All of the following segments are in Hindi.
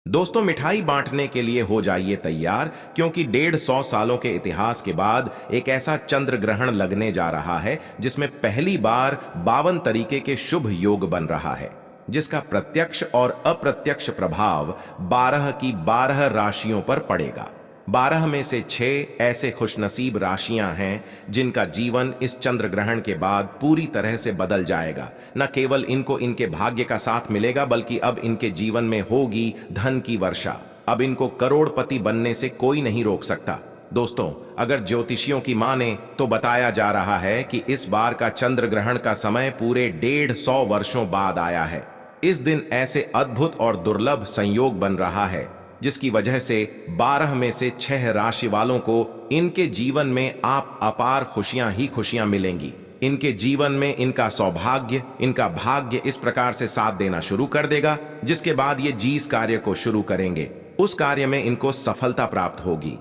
दोस्तों, मिठाई बांटने के लिए हो जाइए तैयार, क्योंकि 150 सालों के इतिहास के बाद एक ऐसा चंद्र ग्रहण लगने जा रहा है जिसमें पहली बार 52 तरीके के शुभ योग बन रहा है, जिसका प्रत्यक्ष और अप्रत्यक्ष प्रभाव 12 की 12 राशियों पर पड़ेगा। 12 में से 6 ऐसे खुशनसीब राशियां हैं जिनका जीवन इस चंद्र ग्रहण के बाद पूरी तरह से बदल जाएगा। न केवल इनको इनके भाग्य का साथ मिलेगा, बल्कि अब इनके जीवन में होगी धन की वर्षा। अब इनको करोड़पति बनने से कोई नहीं रोक सकता। दोस्तों, अगर ज्योतिषियों की माने तो बताया जा रहा है कि इस बार का चंद्र ग्रहण का समय पूरे 150 वर्षों बाद आया है। इस दिन ऐसे अद्भुत और दुर्लभ संयोग बन रहा है जिसकी वजह से 12 में से 6 राशि वालों को इनके जीवन में आप अपार खुशियां ही खुशियां मिलेंगी। इनके जीवन में इनका सौभाग्य, इनका भाग्य इस प्रकार से साथ देना शुरू कर देगा, जिसके बाद ये जिस कार्य को शुरू करेंगे उस कार्य में इनको सफलता प्राप्त होगी।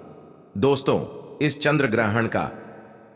दोस्तों, इस चंद्र ग्रहण का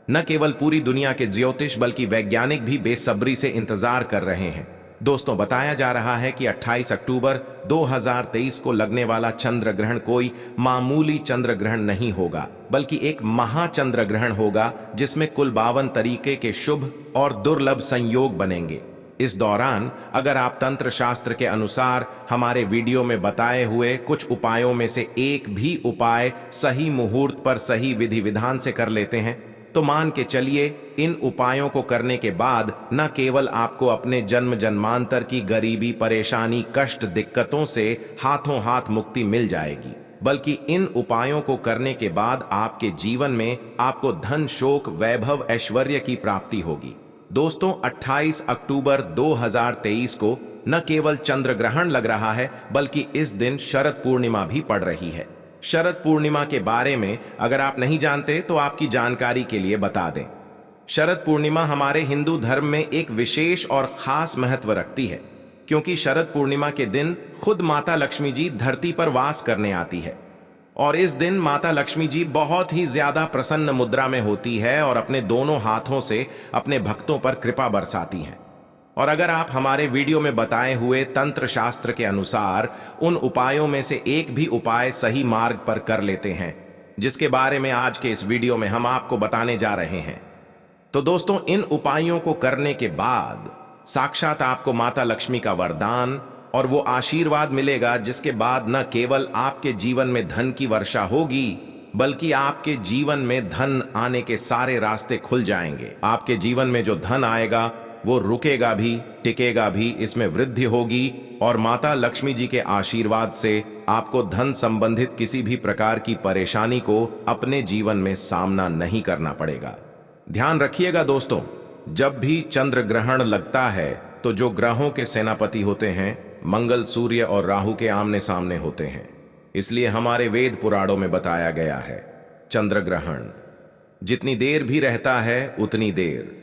न केवल पूरी दुनिया के ज्योतिष बल्कि वैज्ञानिक भी बेसब्री से इंतजार कर रहे हैं। दोस्तों, बताया जा रहा है कि 28 अक्टूबर 2023 को लगने वाला चंद्र ग्रहण कोई मामूली चंद्र ग्रहण नहीं होगा, बल्कि एक महाचंद्र ग्रहण होगा जिसमें कुल 52 तरीके के शुभ और दुर्लभ संयोग बनेंगे। इस दौरान अगर आप तंत्र शास्त्र के अनुसार हमारे वीडियो में बताए हुए कुछ उपायों में से एक भी उपाय सही मुहूर्त पर सही विधि विधान से कर लेते हैं तो मान के चलिए इन उपायों को करने के बाद न केवल आपको अपने जन्म जन्मांतर की गरीबी, परेशानी, कष्ट, दिक्कतों से हाथों हाथ मुक्ति मिल जाएगी, बल्कि इन उपायों को करने के बाद आपके जीवन में आपको धन, शोक, वैभव, ऐश्वर्य की प्राप्ति होगी। दोस्तों, 28 अक्टूबर 2023 को न केवल चंद्र ग्रहण लग रहा है, बल्कि इस दिन शरद पूर्णिमा भी पड़ रही है। शरद पूर्णिमा के बारे में अगर आप नहीं जानते तो आपकी जानकारी के लिए बता दें। शरद पूर्णिमा हमारे हिंदू धर्म में एक विशेष और खास महत्व रखती है, क्योंकि शरद पूर्णिमा के दिन खुद माता लक्ष्मी जी धरती पर वास करने आती है और इस दिन माता लक्ष्मी जी बहुत ही ज्यादा प्रसन्न मुद्रा में होती है और अपने दोनों हाथों से अपने भक्तों पर कृपा बरसाती हैं। और अगर आप हमारे वीडियो में बताए हुए तंत्र शास्त्र के अनुसार उन उपायों में से एक भी उपाय सही मार्ग पर कर लेते हैं, जिसके बारे में आज के इस वीडियो में हम आपको बताने जा रहे हैं, तो दोस्तों, इन उपायों को करने के बाद साक्षात आपको माता लक्ष्मी का वरदान और वो आशीर्वाद मिलेगा, जिसके बाद न केवल आपके जीवन में धन की वर्षा होगी, बल्कि आपके जीवन में धन आने के सारे रास्ते खुल जाएंगे। आपके जीवन में जो धन आएगा वो रुकेगा भी, टिकेगा भी, इसमें वृद्धि होगी और माता लक्ष्मी जी के आशीर्वाद से आपको धन संबंधित किसी भी प्रकार की परेशानी को अपने जीवन में सामना नहीं करना पड़ेगा। ध्यान रखिएगा दोस्तों, जब भी चंद्र ग्रहण लगता है तो जो ग्रहों के सेनापति होते हैं मंगल, सूर्य और राहु के आमने सामने होते हैं। इसलिए हमारे वेद पुराणों में बताया गया है, चंद्र ग्रहण जितनी देर भी रहता है उतनी देर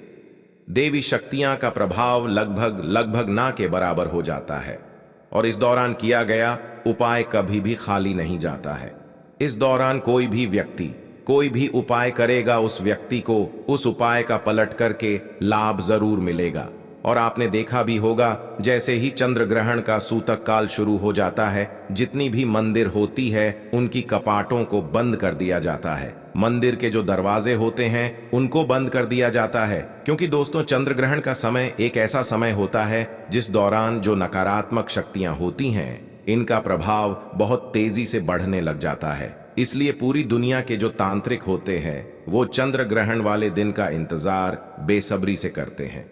देवी शक्तियां का प्रभाव लगभग ना के बराबर हो जाता है और इस दौरान किया गया उपाय कभी भी खाली नहीं जाता है। इस दौरान कोई भी व्यक्ति कोई भी उपाय करेगा, उस व्यक्ति को उस उपाय का पलट करके लाभ जरूर मिलेगा। और आपने देखा भी होगा, जैसे ही चंद्र ग्रहण का सूतक काल शुरू हो जाता है, जितनी भी मंदिर होती है उनकी कपाटों को बंद कर दिया जाता है। मंदिर के जो दरवाजे होते हैं उनको बंद कर दिया जाता है, क्योंकि दोस्तों, चंद्र ग्रहण का समय एक ऐसा समय होता है जिस दौरान जो नकारात्मक शक्तियां होती हैं इनका प्रभाव बहुत तेजी से बढ़ने लग जाता है। इसलिए पूरी दुनिया के जो तांत्रिक होते हैं वो चंद्र ग्रहण वाले दिन का इंतजार बेसब्री से करते हैं,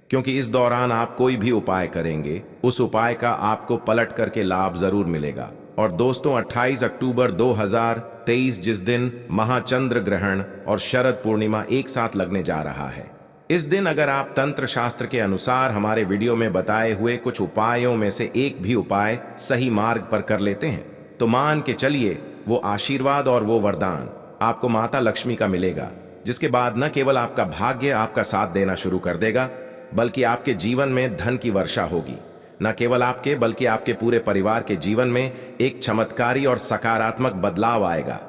क्योंकि इस दौरान आप कोई भी उपाय करेंगे उस उपाय का आपको पलट करके लाभ जरूर मिलेगा। और दोस्तों, 28 अक्टूबर 2023 जिस दिन महाचंद्र ग्रहण और शरद पूर्णिमा एक साथ लगने जा रहा है, इस दिन अगर आप तंत्र शास्त्र के अनुसार हमारे वीडियो में बताए हुए कुछ उपायों में से एक भी उपाय सही मार्ग पर कर लेते हैं तो मान के चलिए वो आशीर्वाद और वो वरदान आपको माता लक्ष्मी का मिलेगा, जिसके बाद न केवल आपका भाग्य आपका साथ देना शुरू कर देगा, बल्कि आपके जीवन में धन की वर्षा होगी। न केवल आपके बल्कि आपके पूरे परिवार के जीवन में एक चमत्कारी और सकारात्मक बदलाव आएगा।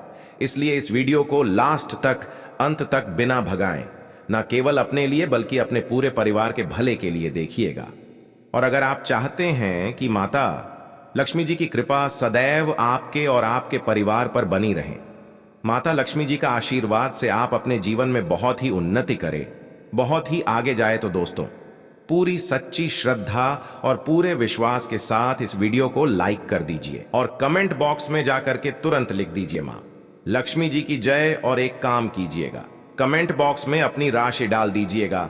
इसलिए इस वीडियो को लास्ट तक, अंत तक बिना भगाएं, न केवल अपने लिए बल्कि अपने पूरे परिवार के भले के लिए देखिएगा। और अगर आप चाहते हैं कि माता लक्ष्मी जी की कृपा सदैव आपके और आपके परिवार पर बनी रहे। माता लक्ष्मी जी का आशीर्वाद से आप अपने जीवन में बहुत ही उन्नति करें, बहुत ही आगे जाए। तो दोस्तों, पूरी सच्ची श्रद्धा और पूरे विश्वास के साथ इस वीडियो को लाइक कर दीजिए और कमेंट बॉक्स में जाकर के तुरंत लिख दीजिए मां लक्ष्मी जी की जय। और एक काम कीजिएगा, कमेंट बॉक्स में अपनी राशि डाल दीजिएगा।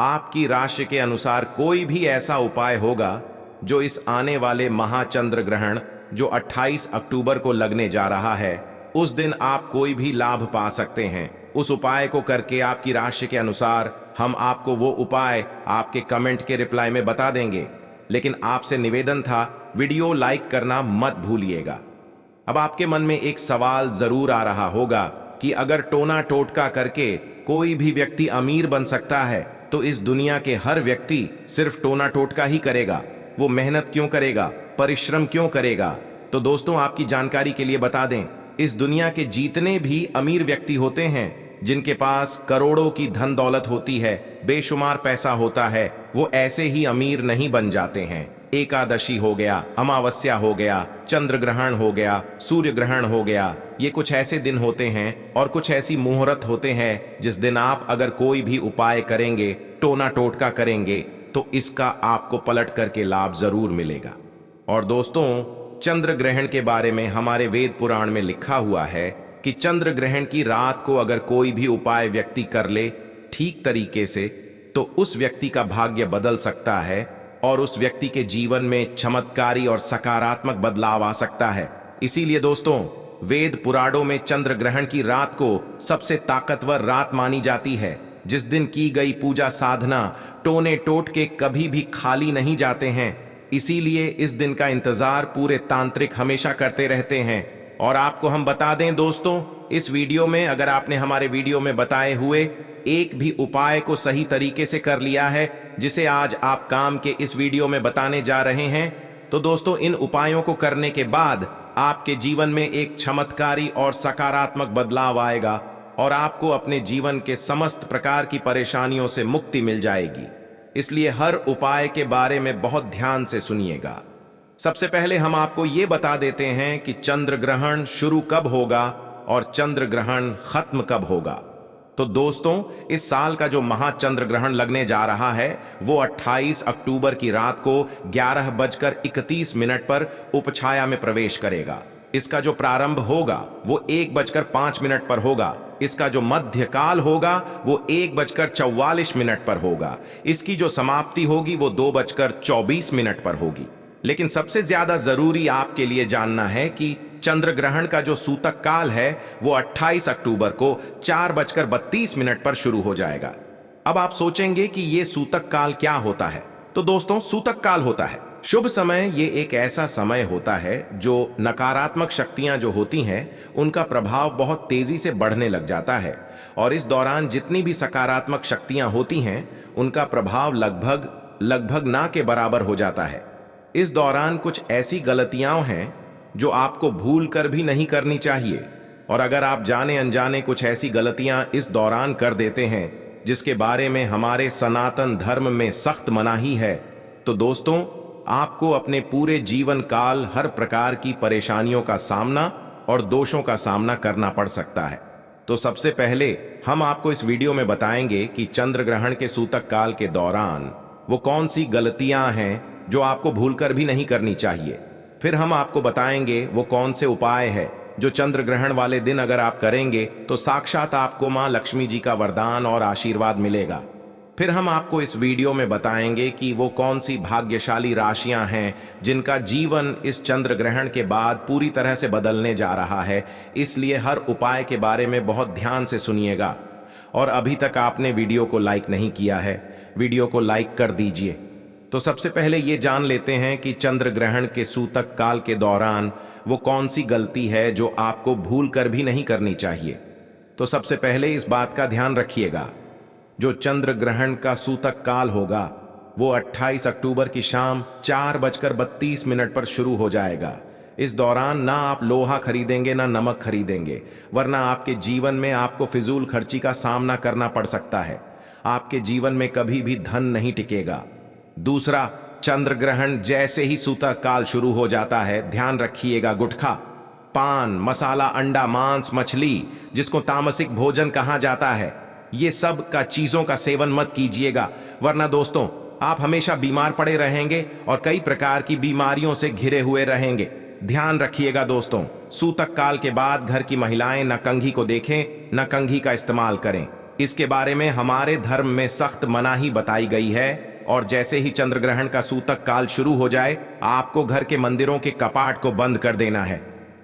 आपकी राशि के अनुसार कोई भी ऐसा उपाय होगा जो इस आने वाले महाचंद्र ग्रहण जो 28 अक्टूबर को लगने जा रहा है, उस दिन आप कोई भी लाभ पा सकते हैं। उस उपाय को करके आपकी राशि के अनुसार हम आपको वो उपाय आपके कमेंट के रिप्लाई में बता देंगे। लेकिन आपसे निवेदन था, वीडियो लाइक करना मत भूलिएगा। अब आपके मन में एक सवाल जरूर आ रहा होगा कि अगर टोना टोटका करके कोई भी व्यक्ति अमीर बन सकता है, तो इस दुनिया के हर व्यक्ति सिर्फ टोना टोटका ही करेगा? वो मेहनत क्यों करेगा, परिश्रम क्यों करेगा? तो दोस्तों, आपकी जानकारी के लिए बता दें, इस दुनिया के जितने भी अमीर व्यक्ति होते हैं, जिनके पास करोड़ों की धन दौलत होती है, बेशुमार पैसा होता है, वो ऐसे ही अमीर नहीं बन जाते हैं। एकादशी हो गया, अमावस्या हो गया, चंद्र ग्रहण हो गया, सूर्य ग्रहण हो गया, ये कुछ ऐसे दिन होते हैं और कुछ ऐसी मुहूर्त होते हैं जिस दिन आप अगर कोई भी उपाय करेंगे, टोना टोटका करेंगे, तो इसका आपको पलट करके लाभ जरूर मिलेगा। और दोस्तों, चंद्र ग्रहण के बारे में हमारे वेद पुराण में लिखा हुआ है कि चंद्र ग्रहण की रात को अगर कोई भी उपाय व्यक्ति कर ले ठीक तरीके से, तो उस व्यक्ति का भाग्य बदल सकता है और उस व्यक्ति के जीवन में चमत्कारी और सकारात्मक बदलाव आ सकता है। इसीलिए दोस्तों, वेद पुराणों में चंद्र ग्रहण की रात को सबसे ताकतवर रात मानी जाती है, जिस दिन की गई पूजा साधना, टोने टोटके कभी भी खाली नहीं जाते हैं। इसीलिए इस दिन का इंतजार पूरे तांत्रिक हमेशा करते रहते हैं। और आपको हम बता दें दोस्तों, इस वीडियो में अगर आपने हमारे वीडियो में बताए हुए एक भी उपाय को सही तरीके से कर लिया है, जिसे आज आप काम के इस वीडियो में बताने जा रहे हैं, तो दोस्तों, इन उपायों को करने के बाद आपके जीवन में एक चमत्कारी और सकारात्मक बदलाव आएगा और आपको अपने जीवन के समस्त प्रकार की परेशानियों से मुक्ति मिल जाएगी। इसलिए हर उपाय के बारे में बहुत ध्यान से सुनिएगा। सबसे पहले हम आपको ये बता देते हैं कि चंद्र ग्रहण शुरू कब होगा और चंद्र ग्रहण खत्म कब होगा। तो दोस्तों, इस साल का जो महाचंद्र ग्रहण लगने जा रहा है, वो 28 अक्टूबर की रात को 11:31 पर उपछाया में प्रवेश करेगा। इसका जो प्रारंभ होगा वो 1:05 पर होगा। इसका जो मध्यकाल होगा वो 1:44 पर होगा। इसकी जो समाप्ति होगी वो 2:24 पर होगी। लेकिन सबसे ज्यादा जरूरी आपके लिए जानना है कि चंद्र ग्रहण का जो सूतक काल है वो 28 अक्टूबर को 4:32 पर शुरू हो जाएगा। अब आप सोचेंगे कि ये सूतक काल क्या होता है? तो दोस्तों, सूतक काल होता है शुभ समय। ये एक ऐसा समय होता है जो नकारात्मक शक्तियां जो होती हैं, उनका प्रभाव बहुत तेजी से बढ़ने लग जाता है और इस दौरान जितनी भी सकारात्मक शक्तियां होती हैं, उनका प्रभाव लगभग ना के बराबर हो जाता है। इस दौरान कुछ ऐसी गलतियां हैं जो आपको भूल कर भी नहीं करनी चाहिए, और अगर आप जाने अनजाने कुछ ऐसी गलतियां इस दौरान कर देते हैं जिसके बारे में हमारे सनातन धर्म में सख्त मनाही है, तो दोस्तों, आपको अपने पूरे जीवन काल हर प्रकार की परेशानियों का सामना और दोषों का सामना करना पड़ सकता है। तो सबसे पहले हम आपको इस वीडियो में बताएंगे कि चंद्र ग्रहण के सूतक काल के दौरान वो कौन सी गलतियां हैं जो आपको भूलकर भी नहीं करनी चाहिए। फिर हम आपको बताएंगे वो कौन से उपाय है जो चंद्र ग्रहण वाले दिन अगर आप करेंगे तो साक्षात आपको मां लक्ष्मी जी का वरदान और आशीर्वाद मिलेगा। फिर हम आपको इस वीडियो में बताएंगे कि वो कौन सी भाग्यशाली राशियां हैं जिनका जीवन इस चंद्र ग्रहण के बाद पूरी तरह से बदलने जा रहा है। इसलिए हर उपाय के बारे में बहुत ध्यान से सुनिएगा। और अभी तक आपने वीडियो को लाइक नहीं किया है, वीडियो को लाइक कर दीजिए। तो सबसे पहले ये जान लेते हैं कि चंद्र ग्रहण के सूतक काल के दौरान वो कौन सी गलती है जो आपको भूल कर भी नहीं करनी चाहिए। तो सबसे पहले इस बात का ध्यान रखिएगा, जो चंद्र ग्रहण का सूतक काल होगा वो 28 अक्टूबर की शाम 4:32 पर शुरू हो जाएगा। इस दौरान ना आप लोहा खरीदेंगे ना नमक खरीदेंगे, वरना आपके जीवन में आपको फिजूल खर्ची का सामना करना पड़ सकता है। आपके जीवन में कभी भी धन नहीं टिकेगा। दूसरा, चंद्र ग्रहण जैसे ही सूतक काल शुरू हो जाता है, ध्यान रखिएगा, गुटखा, पान, मसाला, अंडा, मांस, मछली, जिसको तामसिक भोजन कहा जाता है, ये सब का चीजों का सेवन मत कीजिएगा, वरना दोस्तों आप हमेशा बीमार पड़े रहेंगे और कई प्रकार की बीमारियों से घिरे हुए रहेंगे। ध्यान रखिएगा दोस्तों, सूतक काल के बाद घर की महिलाएं न कंघी को देखें, न कंघी का इस्तेमाल करें। इसके बारे में हमारे धर्म में सख्त मनाही बताई गई है। और जैसे ही चंद्र ग्रहण का सूतक काल शुरू हो जाए, आपको घर के मंदिरों के कपाट को बंद कर देना है,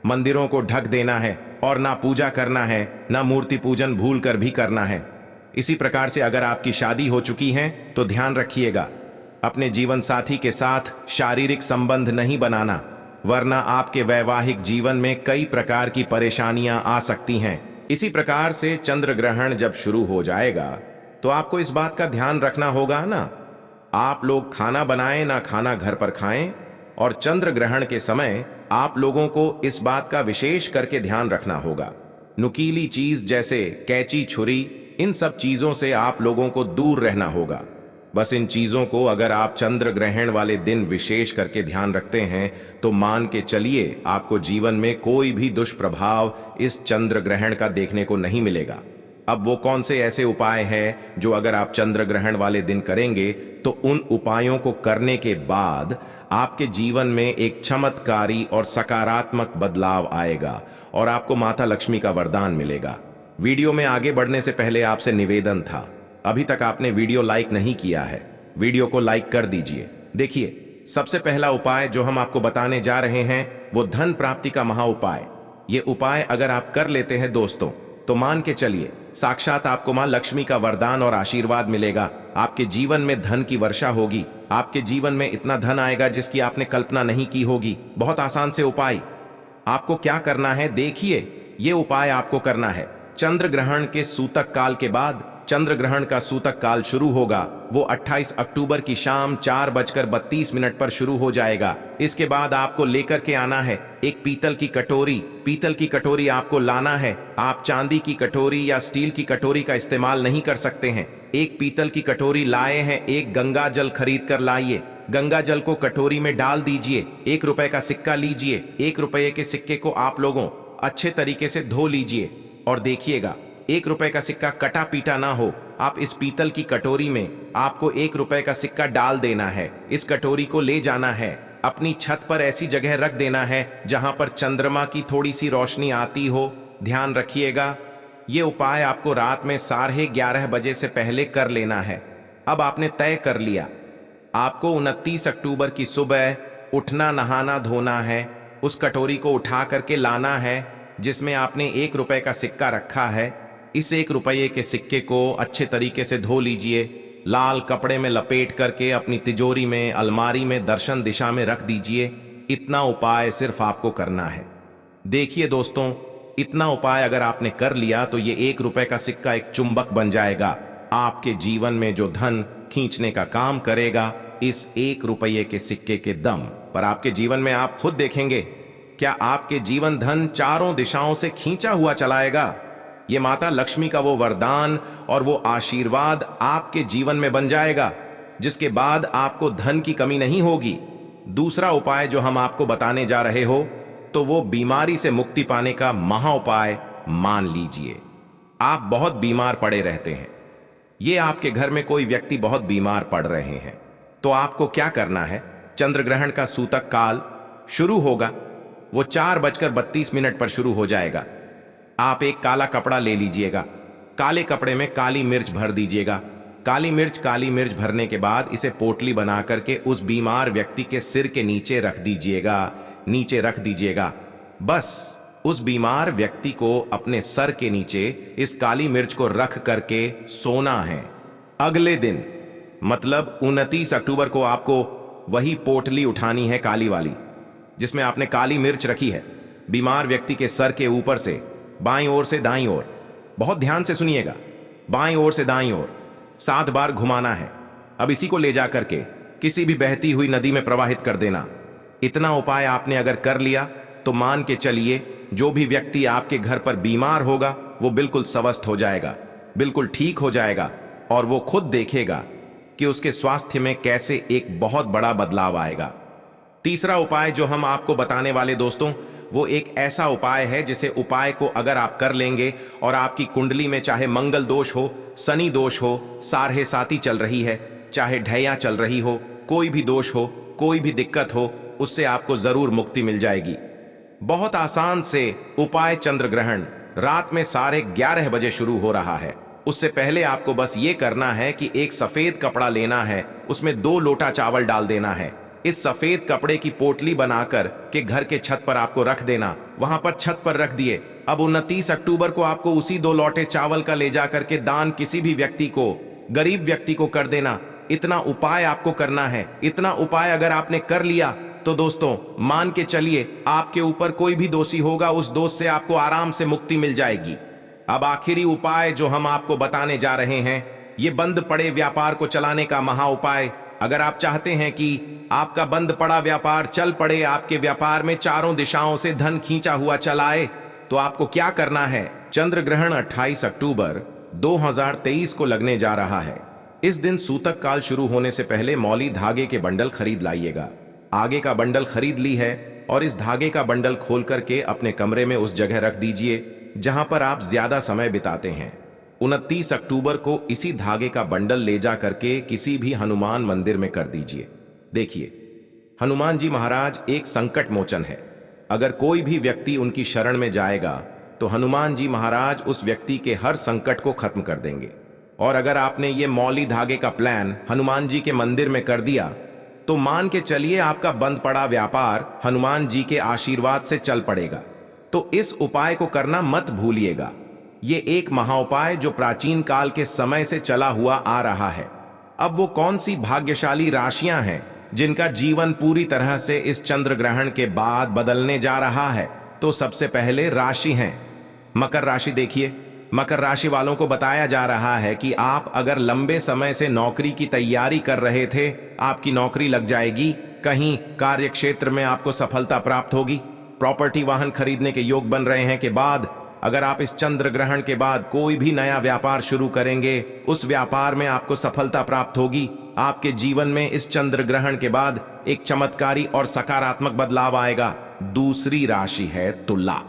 मंदिरों को ढक देना है और ना पूजा करना है, ना मूर्ति पूजन भूल कर भी करना है। इसी प्रकार से अगर आपकी शादी हो चुकी है तो ध्यान रखिएगा, अपने जीवन साथी के साथ शारीरिक संबंध नहीं बनाना, वरना आपके वैवाहिक जीवन में कई प्रकार की परेशानियां आ सकती हैं। इसी प्रकार से चंद्र ग्रहण जब शुरू हो जाएगा तो आपको इस बात का ध्यान रखना होगा ना, आप लोग खाना बनाएं ना खाना घर पर खाएं। और चंद्र ग्रहण के समय आप लोगों को इस बात का विशेष करके ध्यान रखना होगा, नुकीली चीज जैसे कैंची, छुरी, इन सब चीजों से आप लोगों को दूर रहना होगा। बस इन चीजों को अगर आप चंद्र ग्रहण वाले दिन विशेष करके ध्यान रखते हैं तो मान के चलिए आपको जीवन में कोई भी दुष्प्रभाव इस चंद्र ग्रहण का देखने को नहीं मिलेगा। अब वो कौन से ऐसे उपाय हैं जो अगर आप चंद्र ग्रहण वाले दिन करेंगे तो उन उपायों को करने के बाद आपके जीवन में एक चमत्कारी और सकारात्मक बदलाव आएगा और आपको माता लक्ष्मी का वरदान मिलेगा। वीडियो में आगे बढ़ने से पहले आपसे निवेदन था, अभी तक आपने वीडियो लाइक नहीं किया है, वीडियो को लाइक कर दीजिए। देखिए, सबसे पहला उपाय जो हम आपको बताने जा रहे हैं वो धन प्राप्ति का महा उपाय। ये उपाय अगर आप कर लेते हैं दोस्तों तो मान के चलिए साक्षात आपको मां लक्ष्मी का वरदान और आशीर्वाद मिलेगा, आपके जीवन में धन की वर्षा होगी, आपके जीवन में इतना धन आएगा जिसकी आपने कल्पना नहीं की होगी। बहुत आसान से उपाय, आपको क्या करना है देखिए, ये उपाय आपको करना है चंद्र ग्रहण के सूतक काल के बाद। चंद्र ग्रहण का सूतक काल शुरू होगा, वो 28 अक्टूबर की शाम 4:32 पर शुरू हो जाएगा। इसके बाद आपको लेकर के आना है एक पीतल की कटोरी। पीतल की कटोरी आपको लाना है, आप चांदी की कटोरी या स्टील की कटोरी का इस्तेमाल नहीं कर सकते हैं। एक पीतल की कटोरी लाए हैं, एक गंगा जल खरीद कर लाइए, गंगा जल को कटोरी में डाल दीजिए, 1 रुपए का सिक्का लीजिए, 1 रुपए के सिक्के को आप लोगों अच्छे तरीके से धो लीजिए और देखिएगा 1 रुपए का सिक्का कटा पीटा ना हो। आप इस पीतल की कटोरी में आपको 1 रुपए का सिक्का डाल देना है। इस कटोरी को ले जाना है, अपनी छत पर ऐसी जगह रख देना है जहां पर चंद्रमा की थोड़ी सी रोशनी आती हो। ध्यान रखिएगा, ये उपाय आपको रात में 11:30 बजे से पहले कर लेना है। अब आपने तय कर लिया, आपको 29 अक्टूबर की सुबह उठना, नहाना, धोना है, उस कटोरी को उठा करके लाना है जिसमें आपने 1 रुपए का सिक्का रखा है। इस 1 रुपये के सिक्के को अच्छे तरीके से धो लीजिए, लाल कपड़े में लपेट करके अपनी तिजोरी में, अलमारी में दर्शन दिशा में रख दीजिए। इतना उपाय सिर्फ आपको करना है। देखिए दोस्तों, इतना उपाय अगर आपने कर लिया तो ये 1 रुपए का सिक्का एक चुंबक बन जाएगा, आपके जीवन में जो धन खींचने का काम करेगा इस 1 रुपये के सिक्के के दम पर। आपके जीवन में आप खुद देखेंगे क्या आपके जीवन धन चारों दिशाओं से खींचा हुआ चलाएगा। ये माता लक्ष्मी का वो वरदान और वो आशीर्वाद आपके जीवन में बन जाएगा, जिसके बाद आपको धन की कमी नहीं होगी। दूसरा उपाय जो हम आपको बताने जा रहे हो तो वो बीमारी से मुक्ति पाने का महा उपाय मान लीजिए। आप बहुत बीमार पड़े रहते हैं, ये आपके घर में कोई व्यक्ति बहुत बीमार पड़ रहे हैं, तो आपको क्या करना है, चंद्र ग्रहण का सूतक काल शुरू होगा, वो 4:32 पर शुरू हो जाएगा। आप एक काला कपड़ा ले लीजिएगा, काले कपड़े में काली मिर्च भर दीजिएगा। काली मिर्च भरने के बाद इसे पोटली बना करके उस बीमार व्यक्ति के सिर के नीचे रख दीजिएगा, नीचे रख दीजिएगा। बस उस बीमार व्यक्ति को अपने सर के नीचे इस काली मिर्च को रख करके सोना है। अगले दिन मतलब 29 अक्टूबर को आपको वही पोटली उठानी है, काली वाली, जिसमें आपने काली मिर्च रखी है, बीमार व्यक्ति के सर के ऊपर से बाईं ओर से दाईं ओर, बहुत ध्यान से सुनिएगा, बाईं ओर से दाईं ओर 7 बार घुमाना है। अब इसी को ले जा करके किसी भी बहती हुई नदी में प्रवाहित कर देना। इतना उपाय आपने अगर कर लिया तो मान के चलिए जो भी व्यक्ति आपके घर पर बीमार होगा वो बिल्कुल स्वस्थ हो जाएगा, बिल्कुल ठीक हो जाएगा और वो खुद देखेगा कि उसके स्वास्थ्य में कैसे एक बहुत बड़ा बदलाव आएगा। तीसरा उपाय जो हम आपको बताने वाले दोस्तों, वो एक ऐसा उपाय है जिसे उपाय को अगर आप कर लेंगे और आपकी कुंडली में चाहे मंगल दोष हो, शनि दोष हो, सारहे साती चल रही है, चाहे ढैया चल रही हो, कोई भी दोष हो, कोई भी दिक्कत हो, उससे आपको जरूर मुक्ति मिल जाएगी। बहुत आसान से उपाय चंद्र ग्रहण रात में 11:30 बजे शुरू हो रहा है। उससे पहले आपको बस ये करना है कि एक सफेद कपड़ा लेना है, उसमें 2 लोटा चावल डाल देना है। इस सफेद कपड़े की पोटली बनाकर के घर के छत पर आपको रख देना, वहां पर छत पर रख दिए। अब 29 अक्टूबर को आपको उसी 2 लोटे चावल का ले जाकर के दान किसी भी व्यक्ति को, गरीब व्यक्ति को कर देना। इतना उपाय आपको करना है। इतना उपाय अगर आपने कर लिया तो दोस्तों मान के चलिए आपके ऊपर कोई भी दोषी होगा, उस दोष से आपको आराम से मुक्ति मिल जाएगी। अब आखिरी उपाय जो हम आपको बताने जा रहे हैं, ये बंद पड़े व्यापार को चलाने का महा उपाय। अगर आप चाहते हैं कि आपका बंद पड़ा व्यापार चल पड़े, आपके व्यापार में चारों दिशाओं से धन खींचा हुआ चलाए, तो आपको क्या करना है? चंद्र ग्रहण 28 अक्टूबर 2023 को लगने जा रहा है। इस दिन सूतक काल शुरू होने से पहले मौली धागे के बंडल खरीद लाइएगा। आगे का बंडल खरीद ली है और इस धागे का बंडल खोल करके अपने कमरे में उस जगह रख दीजिए जहां पर आप ज्यादा समय बिताते हैं। 29 अक्टूबर को इसी धागे का बंडल ले जा करके किसी भी हनुमान मंदिर में कर दीजिए। देखिए, हनुमान जी महाराज एक संकट मोचन है। अगर कोई भी व्यक्ति उनकी शरण में जाएगा तो हनुमान जी महाराज उस व्यक्ति के हर संकट को खत्म कर देंगे। और अगर आपने ये मौली धागे का प्लान हनुमान जी के मंदिर में कर दिया तो मान के चलिए आपका बंद पड़ा व्यापार हनुमान जी के आशीर्वाद से चल पड़ेगा। तो इस उपाय को करना मत भूलिएगा। ये एक महाउपाय जो प्राचीन काल के समय से चला हुआ आ रहा है। अब वो कौन सी भाग्यशाली राशियां हैं जिनका जीवन पूरी तरह से इस चंद्र ग्रहण के बाद बदलने जा रहा है? तो सबसे पहले राशि हैं मकर राशि। देखिए, मकर राशि वालों को बताया जा रहा है कि आप अगर लंबे समय से नौकरी की तैयारी कर रहे थे, आपकी नौकरी लग जाएगी। कहीं कार्य क्षेत्र में आपको सफलता प्राप्त होगी। प्रॉपर्टी वाहन खरीदने के योग बन रहे हैं के बाद अगर आप इस चंद्र ग्रहण के बाद कोई भी नया व्यापार शुरू करेंगे, उस व्यापार में आपको सफलता प्राप्त होगी। आपके जीवन में इस चंद्र ग्रहण के बाद एक चमत्कारी और सकारात्मक बदलाव आएगा। दूसरी राशि है तुला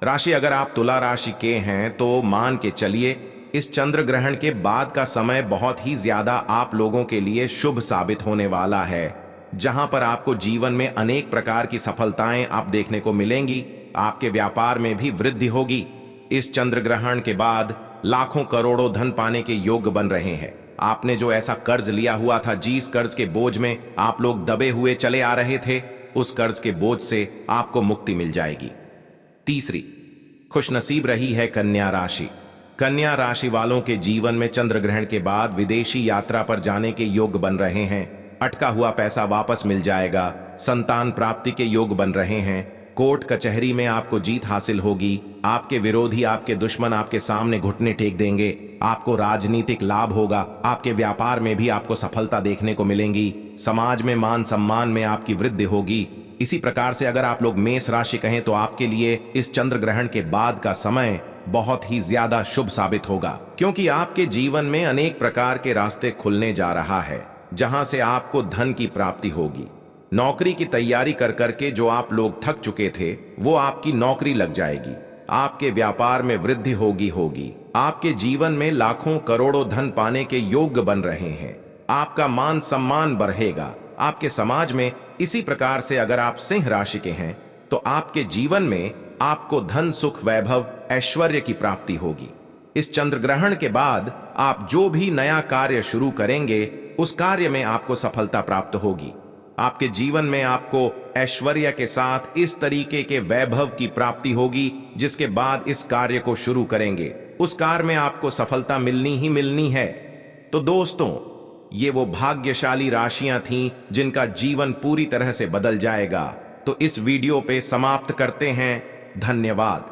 राशि। अगर आप तुला राशि के हैं तो मान के चलिए इस चंद्र ग्रहण के बाद का समय बहुत ही ज्यादा आप लोगों के लिए शुभ साबित होने वाला है, जहां पर आपको जीवन में अनेक प्रकार की सफलताएं आप देखने को मिलेंगी। आपके व्यापार में भी वृद्धि होगी। इस चंद्र ग्रहण के बाद लाखों करोड़ों धन पाने के योग बन रहे हैं। आपने जो ऐसा कर्ज लिया हुआ था, जिस कर्ज के बोझ में आप लोग दबे हुए चले आ रहे थे, उस कर्ज के बोझ से आपको मुक्ति मिल जाएगी। तीसरी खुशनसीब रही है कन्या राशि। कन्या राशि वालों के जीवन में चंद्र ग्रहण के बाद विदेशी यात्रा पर जाने के योग बन रहे हैं। अटका हुआ पैसा वापस मिल जाएगा। संतान प्राप्ति के योग बन रहे हैं। कोर्ट कचहरी में आपको जीत हासिल होगी। आपके विरोधी, आपके दुश्मन आपके सामने घुटने टेक देंगे। आपको राजनीतिक लाभ होगा। आपके व्यापार में भी आपको सफलता देखने को मिलेंगी। समाज में मान सम्मान में आपकी वृद्धि होगी। इसी प्रकार से अगर आप लोग मेष राशि कहें तो आपके लिए इस चंद्र ग्रहण के बाद का समय बहुत ही ज्यादा शुभ साबित होगा, क्योंकि आपके जीवन में अनेक प्रकार के रास्ते खुलने जा रहा है, जहां से आपको धन की प्राप्ति होगी। नौकरी की तैयारी कर करके जो आप लोग थक चुके थे, वो आपकी नौकरी लग जाएगी। आपके व्यापार में वृद्धि होगी। आपके जीवन में लाखों करोड़ों धन पाने के योग बन रहे हैं। आपका मान सम्मान बढ़ेगा आपके समाज में। इसी प्रकार से अगर आप सिंह राशि के हैं तो आपके जीवन में आपको धन, सुख, वैभव, ऐश्वर्य की प्राप्ति होगी। इस चंद्र ग्रहण के बाद आप जो भी नया कार्य शुरू करेंगे, उस कार्य में आपको सफलता प्राप्त होगी। आपके जीवन में आपको ऐश्वर्य के साथ इस तरीके के वैभव की प्राप्ति होगी, जिसके बाद इस कार्य को शुरू करेंगे, उस कार्य में आपको सफलता मिलनी ही मिलनी है। तो दोस्तों, ये वो भाग्यशाली राशियां थीं जिनका जीवन पूरी तरह से बदल जाएगा। तो इस वीडियो पे समाप्त करते हैं। धन्यवाद।